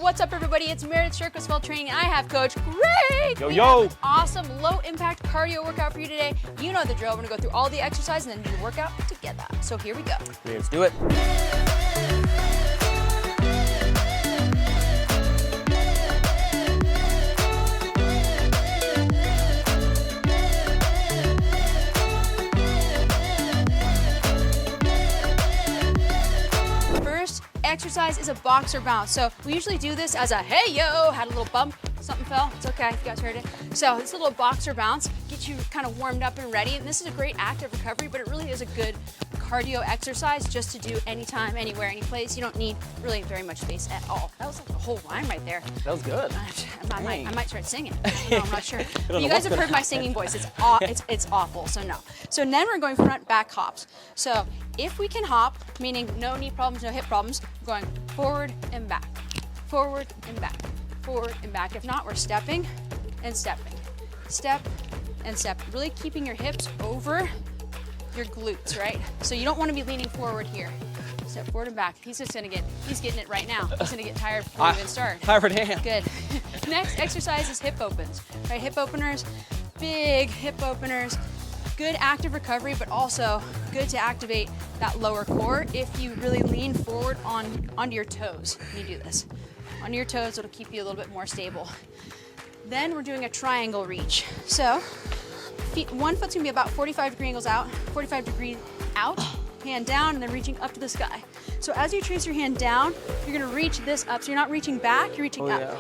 what's up everybody? It's Meredith Shirkwasfeld Training and I have Coach Greg. Yo, yo. An awesome low impact cardio workout for you today. You know the drill. We're gonna go through all the exercise and then do the workout together. So here we go. Let's do it. Exercise is a boxer bounce. So we usually do this as a hey yo, had a little bump, something fell, it's okay if you guys heard it. So it's a little boxer bounce, get you kind of warmed up and ready. And this is a great active recovery, but it really is a good cardio exercise just to do anytime, anywhere, any place. You don't need really very much space at all. That was like a whole rhyme right there. That was good. I might start singing. No, I'm not sure. But you guys have heard my singing voice. It's awful, so no. So then we're going front back hops. So if we can hop, meaning no knee problems, no hip problems, we're going forward and back, forward and back, forward and back. If not, we're stepping and stepping, step and step. Really keeping your hips over your glutes, right? So you don't want to be leaning forward here. Step forward and back. He's getting it right now. He's gonna get tired before we even start. Tired damn. Good. Next exercise is hip opens, right? Hip openers, big hip openers. Good active recovery, but also good to activate that lower core if you really lean forward onto your toes when you do this. Onto your toes, it'll keep you a little bit more stable. Then we're doing a triangle reach. So one foot's gonna be about 45 angles out, 45 degrees out, hand down, and then reaching up to the sky. So as you trace your hand down, you're gonna reach this up. So you're not reaching back, you're reaching up. Yeah.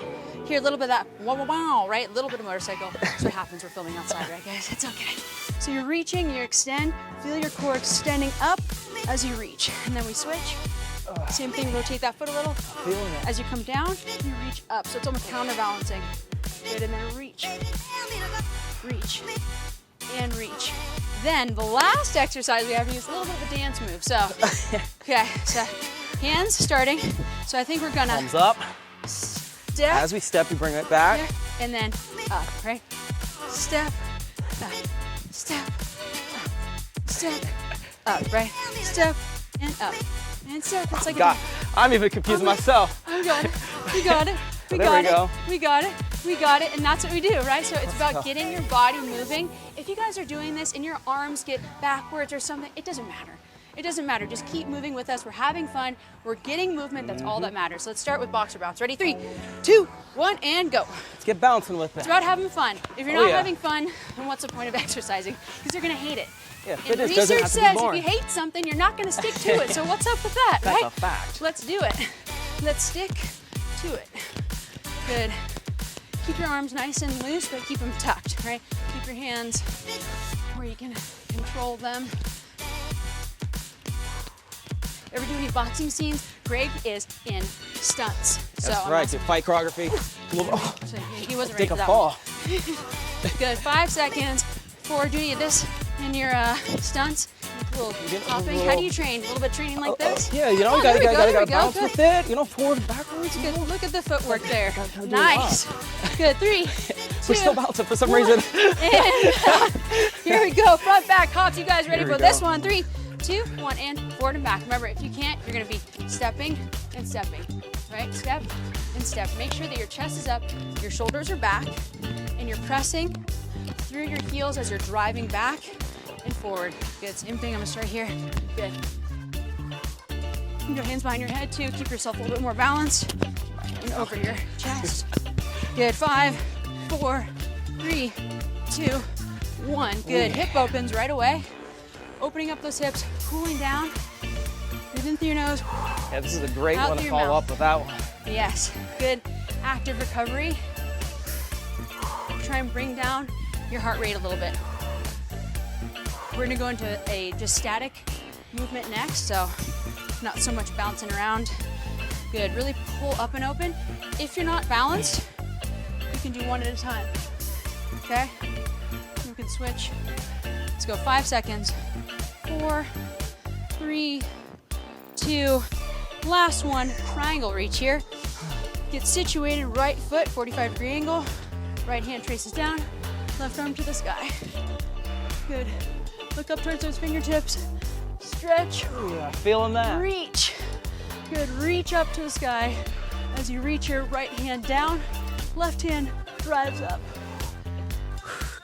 Here, a little bit of that wow, wow, wow, right? A little bit of motorcycle. That's what happens, we're filming outside, right guys? It's okay. So you're reaching, you extend, feel your core extending up as you reach. And then we switch. Same thing, rotate that foot a little. As you come down, you reach up. So it's almost counterbalancing. Good, and then reach, and reach. Then the last exercise we have to use a little bit of a dance move. So, okay, so hands starting. So I think we're gonna Thumbs up. step. As we step, we bring it back. Here, and then up, right? Step, up, step, up, step, up, right? Step, and up, and step. It's like God, I'm even confused myself. I got it. We got it. We There got we it. go. We got it. We got it. And that's what we do, right? So it's about getting your body moving. If you guys are doing this and your arms get backwards or something, it doesn't matter. It doesn't matter. Just keep moving with us. We're having fun. We're getting movement. That's all that matters. So let's start with boxer bounce. Ready? 3, 2, 1, and go. Let's get bouncing with it. It's about having fun. If you're not having fun, then what's the point of exercising? Because you're going to hate it. Yeah, And fitness research doesn't have to be says if boring. you hate something, you're not going to stick to it. So what's up with that, That's right? a fact. Let's do it. Let's stick to it. Good. Keep your arms nice and loose, but keep them tucked, right? Keep your hands where you can control them. Ever do any boxing scenes? Greg is in stunts. So That's right, do fight choreography. Oh, So he wasn't ready take for a that fall. one. Good, 5 seconds for doing this in your stunts. A little hopping. How do you train? A little bit of training like this? Yeah, you know, Oh, you there we go, there gotta we go. bounce Good. with it. You know, forward and backwards. You Good. know. Look at the footwork there. Gotta do it Nice. Good. 3, 2, We're still bouncing for some 1. reason. And here we go. Front back hops. You guys ready Here we for this go. one? 3, 2, 1, and forward and back. Remember, if you can't, you're gonna be stepping and stepping. Right? Step and step. Make sure that your chest is up, your shoulders are back, and you're pressing through your heels as you're driving back and forward. Good. Same thing. I'm gonna start here. Good. Keep your hands behind your head too. Keep yourself a little bit more balanced and over your chest. Good. 5, 4, 3, 2, 1. Good. Hip opens right away. Opening up those hips, cooling down. Breathe in through your nose. Yeah, this is a great Out one through to your follow mouth. up with that one. Yes. Good. Active recovery. Try and bring down your heart rate a little bit. We're gonna go into a just static movement next, so not so much bouncing around. Good. Really pull up and open. If you're not balanced, you can do one at a time. Okay? You can switch. Let's go 5 seconds. 4, 3, 2, last one. Triangle reach here. Get situated, right foot, 45-degree angle. Right hand traces down, left arm to the sky. Good. Look up towards those fingertips. Stretch. Ooh, yeah, feeling that. Reach. Good. Reach up to the sky As you reach your right hand down, left hand drives up.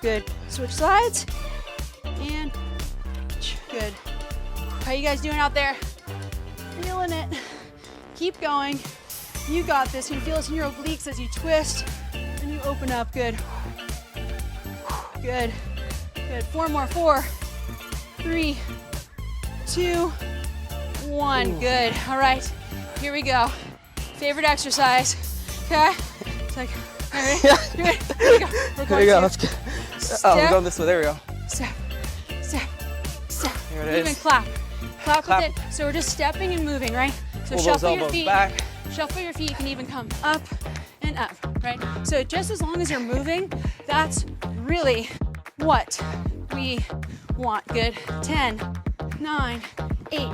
Good. Switch sides. And good. How you guys doing out there? Feeling it. Keep going. You got this. You can feel this in your obliques as you twist and you open up. Good. Good. Good. 4 more. 4, 3, 2, 1. Ooh. Good. All right. Here we go. Favorite exercise. Okay. It's like, all right. Here we go. We're There you go. to Let's go. Oh, we're going this way. There we go. Step, step, step. Here it Even is. clap. Clap Clap. with it. So we're just stepping and moving, right? So Pull those shuffle your elbows feet. back. Shuffle your feet. You can even come up and up, right? So just as long as you're moving, that's really what we want. Good. 10, 9, 8,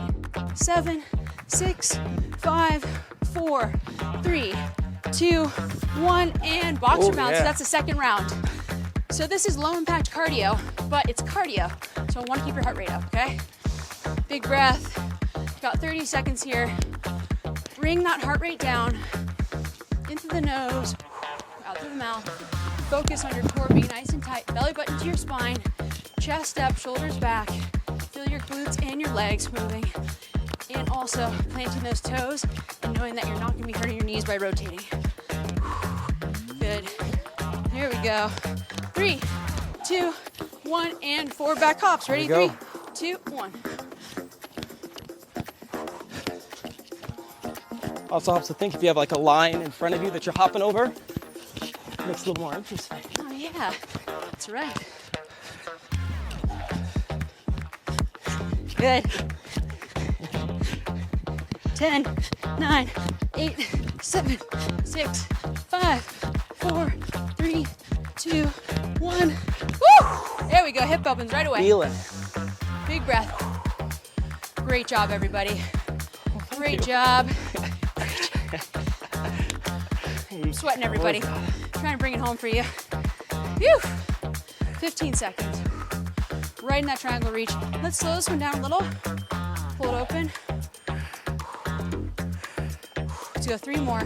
7, 6, 5, 4, 3, 2, 1, and boxer Oh, bounce. yeah. That's the second round. So this is low impact cardio, but it's cardio. So I want to keep your heart rate up, okay? Big breath. Got 30 seconds here. Bring that heart rate down into the nose, out through the mouth. Focus on your core being nice and tight. Belly button to your spine. Chest up, shoulders back. Feel your glutes and your legs moving. And also planting those toes and knowing that you're not going to be hurting your knees by rotating. Good. Here we go. 3, 2, 1, and 4 back hops. Ready? There we 3, go. 2, 1. Also helps to think if you have like a line in front of you that you're hopping over. Makes it a little more interesting. Oh yeah, that's right. Good. 10, 9, 8, 7, 6, 5, 4, 3, 2, 1. Woo! There we go. Hip opens right away. Feel it. Big breath. Great job, everybody. Great job. I'm sweating, everybody. Trying to bring it home for you. Phew. 15 seconds. Right in that triangle reach. Let's slow this one down a little. Pull it open. Let's go 3 more.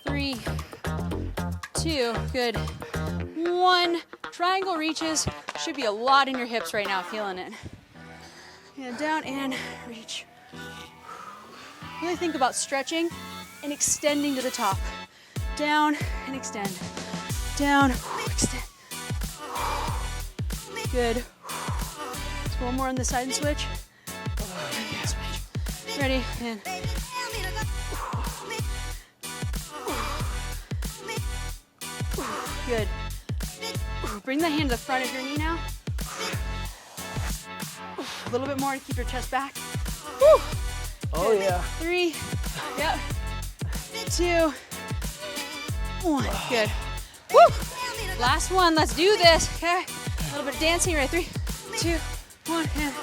3, 2, good. 1. Triangle reaches. Should be a lot in your hips right now, feeling it. And down and reach. Really think about stretching and extending to the top. Down and extend. Down, extend. Good. Let's one more on the side and switch. Switch. Ready, and good. Bring the hand to the front of your knee now. A little bit more to keep your chest back. Woo. Oh yeah. 3, yep, 2, 1, good. Woo! Last one, let's do this, okay? A little bit of dancing, right? 3, 2, 1, and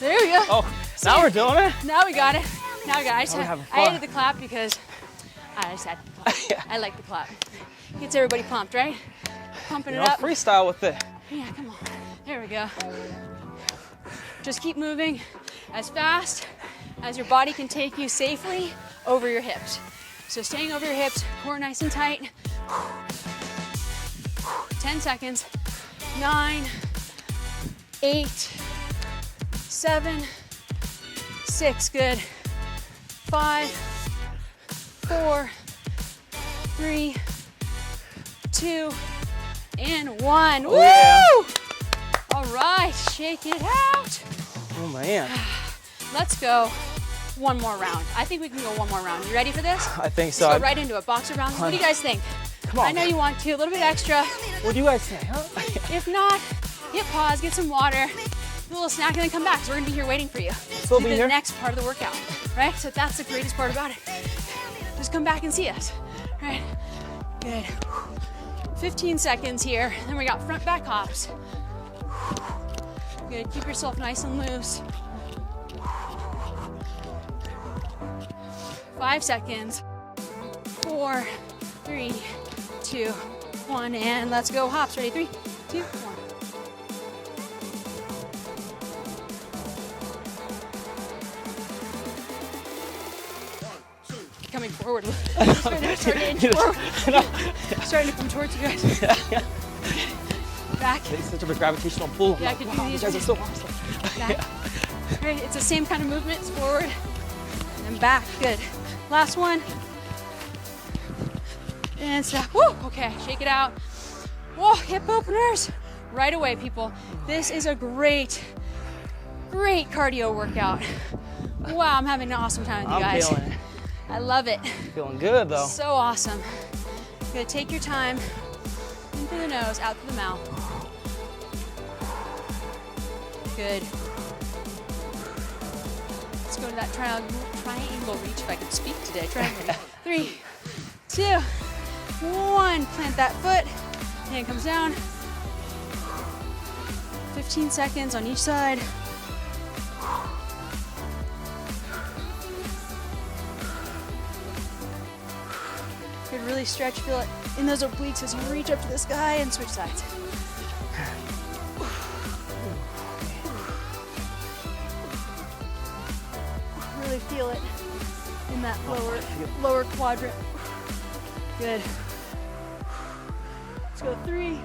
there we go. Oh, now we're doing it. Now we got it. Now we got it. Now we're having I fun. added the clap because I just had to clap. I like the clap. Gets everybody pumped, right? Pumping You it know, up. freestyle with it. Yeah, come on. There we go. Just keep moving as fast as your body can take you safely over your hips. So staying over your hips, core nice and tight. 10 seconds. 9, 8, 7, 6, good. 5, 4, 3, 2, and 1. Oh, Woo! yeah. All right, shake it out. Oh man. Let's go one more round. I think we can go one more round. You ready for this? I think so. Let's go right into it. Boxer rounds. What do you guys think? Come on. I know you want to. A little bit extra. What do you guys say, huh? If not, hit pause, get some water, do a little snack, and then come back. So we're gonna be here waiting for you. Still Do be the here? next part of the workout, right? So that's the greatest part about it. Just come back and see us, right? Good. 15 seconds here. Then we got front back hops. Good. Keep yourself nice and loose. 5 seconds. 4, 3, 2, 1, and let's go hops. Ready? 3, 2, 1. forward. Starting to inch forward. Starting to come towards you guys. Back. It's such a gravitational pull. Yeah, I can do wow, these. you guys are so awesome. Back. All right, it's the same kind of movement. It's forward and back. Good. Last one. And stop. Woo! Okay, shake it out. Whoa, hip openers. Right away, people. This is a great cardio workout. Wow, I'm having an awesome time with you guys. I'm feeling it. I love it. Feeling good though. So awesome. You're gonna take your time. In through the nose, out through the mouth. Good. Let's go to that triangle reach, if I could speak today. Triangle. 3, 2, 1. Plant that foot. Hand comes down. 15 seconds on each side. Good, really stretch, feel it in those obliques as you reach up to the sky and switch sides. Really feel it in that lower quadrant. Good. Let's go 3,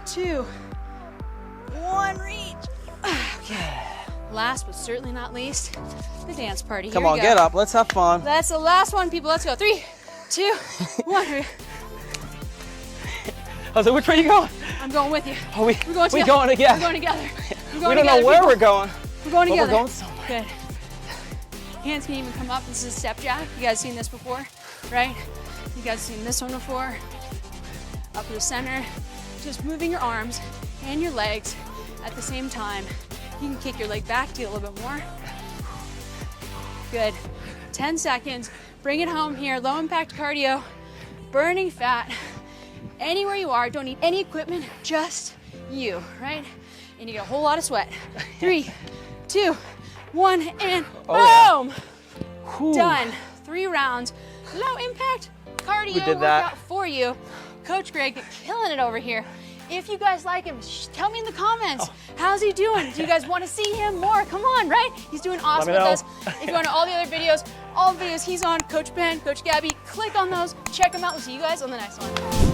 2, 1, reach. Okay. Last but certainly not least, the dance party. Come on, get up. Let's have fun. That's the last one, people. Let's go. 3, 2, 1. I was like, which way are you going? I'm going with you. Oh, we're going together. going together. We're going together. We don't know where we're going. We're going But together. we're going somewhere. Good. Hands can even come up. This is a step jack. You guys seen this before, right? You guys seen this one before? Up to the center. Just moving your arms and your legs at the same time. You can kick your leg back to get a little bit more. Good. 10 seconds. Bring it home here. Low impact cardio. Burning fat. Anywhere you are, don't need any equipment, just you, right? And you get a whole lot of sweat. 3, 2, 1, and boom! Whew. Done. 3 rounds. Low impact cardio We did that. workout for you. Coach Greg killing it over here. If you guys like him, tell me in the comments. How's he doing? Do you guys want to see him more? Come on, right? He's doing awesome with know. us. If you want all the other videos, all the videos he's on, Coach Ben, Coach Gabby, click on those, check them out. We'll see you guys on the next one.